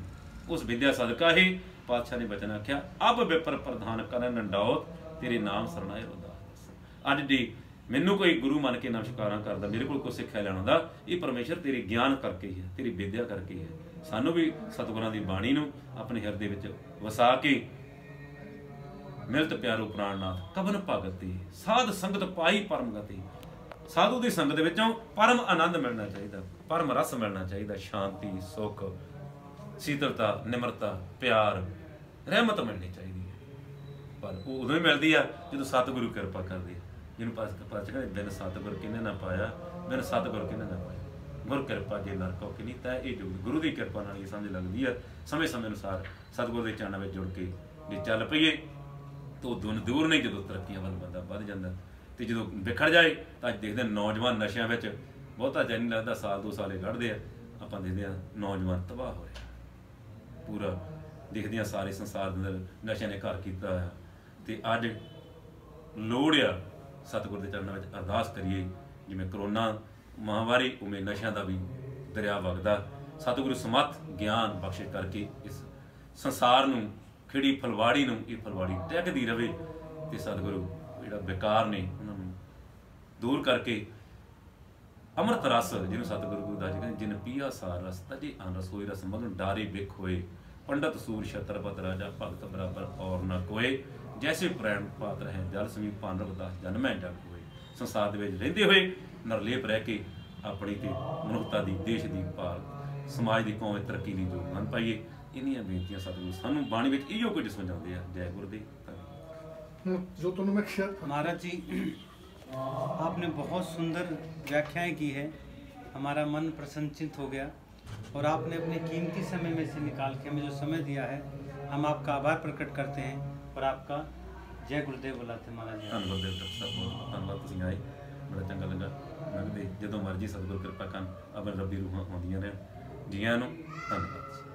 ਉਸ ਵਿਦਿਆ ਸਦਕਾ ਹੀ ਪਾਤਸ਼ਾਹ ਨੇ ਬਚਨ ਆਖਿਆ, ਅਬ ਵਿਪਰ ਪ੍ਰਧਾਨ ਕਰਨ ਨੰਡਾਉਤ, ਤੇਰੇ ਨਾਮ ਸਰਣਾਏ ਉਦਾਸ। ਅੱਜ ਦੀ ਮੈਨੂੰ ਕੋਈ ਗੁਰੂ ਮੰਨ ਕੇ ਨਮਸਕਾਰਾਂ ਕਰਦਾ, ਮੇਰੇ ਕੋਲ ਕੋਈ ਸਿੱਖਿਆ ਲੈਣ ਆਉਂਦਾ, ਇਹ ਪਰਮੇਸ਼ਰ ਤੇਰੇ ਗਿਆਨ ਕਰਕੇ ਹੀ ਹੈ, ਤੇਰੀ ਵਿਦਿਆ ਕਰਕੇ ਹੀ ਹੈ। ਸਾਨੂੰ ਵੀ ਸਤਿਗੁਰਾਂ ਦੀ ਬਾਣੀ ਨੂੰ ਆਪਣੇ ਹਿਰਦੇ ਵਿੱਚ ਵਸਾ ਕੇ ਮਿਲਤ ਪਿਆਰੋ ਪ੍ਰਾਣਨਾਥ ਕਵਨ ਭਗਤੀ, ਸਾਧ ਸੰਗਤ ਪਾਈ ਪਰਮ ਗਤੀ। ਸਾਧੂ ਦੀ ਸੰਗਤ ਵਿੱਚੋਂ ਪਰਮ ਆਨੰਦ ਮਿਲਣਾ ਚਾਹੀਦਾ, ਪਰਮ ਰਸ ਮਿਲਣਾ ਚਾਹੀਦਾ, ਸ਼ਾਂਤੀ ਸੁੱਖ ਸੀਤਲਤਾ ਨਿਮਰਤਾ ਪਿਆਰ ਰਹਿਮਤ ਮਿਲਣੀ ਚਾਹੀਦੀ ਹੈ। ਪਰ ਉਹ ਉਦੋਂ ਹੀ ਮਿਲਦੀ ਆ ਜਦੋਂ ਸਤਿਗੁਰੂ ਕਿਰਪਾ ਕਰਦੇ, ਜਿਹਨੂੰ ਪਾਤਸ਼ਾਹ ਕਹਿੰਦੇ ਬਿਨ ਸਤਿਗੁਰ ਕਿਹਨੇ ਨਾ ਪਾਇਆ, ਬਿਨ ਸਤਿਗੁਰ ਕਿਹਨੇ ਨਾ ਪਾਇਆ। ਗੁਰ ਕਿਰਪਾ ਜੇ ਨਰ ਕੋ ਕਿਨੀ ਤੈ, ਇਹ ਜੋ ਗੁਰੂ ਦੀ ਕਿਰਪਾ ਨਾਲ ਹੀ ਸਮਝ ਲੱਗਦੀ ਆ। ਸਮੇਂ ਸਮੇਂ ਅਨੁਸਾਰ ਸਤਿਗੁਰ ਦੇ ਚਰਨਾਂ ਵਿੱਚ ਜੁੜ ਕੇ ਜੇ ਚੱਲ ਪਈਏ ਤਾਂ ਉਹ ਦੂਰ ਨਹੀਂ। ਜਦੋਂ ਤਰੱਕੀਆਂ ਵੱਲ ਬੰਦਾ ਵੱਧ ਜਾਂਦਾ ਤੇ ਜਦੋਂ ਵਿਖੜ ਜਾਏ ਤਾਂ ਅੱਜ ਦੇਖਦੇ ਨੌਜਵਾਨ ਨਸ਼ਿਆਂ ਵਿੱਚ ਬਹੁਤਾ ਚੈਨ ਨਹੀਂ ਲੱਗਦਾ, ਸਾਲ 2 ਸਾਲ ਕੱਢਦੇ ਆ, ਆਪਾਂ ਦੇਖਦੇ ਆ ਨੌਜਵਾਨ ਤਬਾਹ ਹੋ ਰਿਹਾ ਪੂਰਾ। ਦੇਖਦੇ ਆ ਸਾਰੇ ਸੰਸਾਰ ਦੇ ਅੰਦਰ ਨਸ਼ਿਆਂ ਨੇ ਘਰ ਕੀਤਾ ਹੋਇਆ। ਤੇ ਅੱਜ ਲੋੜ ਆ ਸਤਿਗੁਰ ਦੇ ਚਰਨਾਂ ਵਿੱਚ ਅਰਦਾਸ ਕਰੀਏ, ਜਿਵੇਂ ਕਰੋਨਾ ਮਹਾਂਮਾਰੀ ਉਵੇਂ ਨਸ਼ਿਆਂ ਦਾ ਵੀ ਦਰਿਆ ਵਗਦਾ। ਸਤਿਗੁਰੂ ਸਮੱਤ ਗਿਆਨ ਬਖਸ਼ਿਸ਼ ਕਰਕੇ ਇਸ ਸੰਸਾਰ ਨੂੰ, ਖਿੜੀ ਫਲਵਾੜੀ ਨੂੰ, ਇਹ ਫਲਵਾੜੀ ਟਹਿਕਦੀ ਰਵੇ ਤੇ ਸਤਿਗੁਰੂ ਜਿਹੜਾ ਬੇਕਾਰ ਨੇ ਉਹਨਾਂ ਨੂੰ ਦੂਰ ਕਰਕੇ ਅੰਮ੍ਰਿਤ ਰਸ, ਜਿਹਨੂੰ ਸਤਿਗੁਰੂ ਗੁਰਦਾਸ ਜੀ ਕਹਿੰਦੇ ਜਿਨ ਪੀਆ ਸਾਰ ਰਸ ਤਜੇ ਅਨ ਰਸੋਈ ਰਸ ਮਗਨ ਡਾਰੇ ਬਿਖ ਹੋਏ, ਪੰਡਤ ਸੂਰ ਛਤਰਪਤ ਰਾਜਾ ਭਗਤ ਬਰਾਬਰ ਔਰ ਨਾ ਕੋਏ, ਜੈਸੇ ਪ੍ਰੈਣ ਪਾਤਰ ਹੈ ਜਲ ਸਮੀਪ ਭਾਨ ਰਵਿਦਾਸ ਜਨਮੈ ਜਗ ਹੋਏ। ਸੰਸਾਰ ਦੇ ਵਿੱਚ ਰਹਿੰਦੇ ਹੋਏ ਨਿਰਲੇਪ ਰਹਿ ਕੇ ਆਪਣੀ ਤੇ ਮਨੁੱਖਤਾ ਦੀ, ਦੇਸ਼ ਦੀ ਭਾਲ, ਸਮਾਜ ਦੀ, ਕੌਮ ਦੀ ਤਰੱਕੀ ਲਈ ਯੋਗਦਾਨ ਪਾਈਏ। ਇੰਨੀਆਂ ਬੇਨਤੀਆਂ ਸਤਿਗੁਰੂ ਸਾਨੂੰ ਬਾਣੀ ਵਿੱਚ ਇਹੋ ਕੁਝ ਸਮਝਾਉਂਦੇ ਆ। ਜੈ ਗੁਰਦੇਵ। जो तुमने मैं किया महाराज जी, आपने बहुत सुंदर व्याख्याएं की है, हमारा मन प्रसन्नचित हो गया और आपने अपने कीमती समय में से निकाल के हमें जो समय दिया है, हम आपका आभार प्रकट करते हैं और आपका जय गुरुदेव बुलाते हैं महाराज जी। ਧੰਨਵਾਦ ਦੇਵ ਤੱਕ ਸਾਹਿਬ, ਬਹੁਤ ਧੰਨਵਾਦ, ਤੁਸੀਂ ਆਏ, ਬੜਾ ਚੰਗਾ ਲੱਗਾ। ਲੱਗਦੇ ਜਦੋਂ ਮਰਜ਼ੀ ਸਤਿਗੁਰੂ ਕਿਰਪਾ ਕਰਨ, ਆਪਣੇ ਰੱਬੀ ਰੂਹਾਂ ਆਉਂਦੀਆਂ ਰਹਿਣ। ਜੀਆਂ ਨੂੰ ਧੰਨਵਾਦ।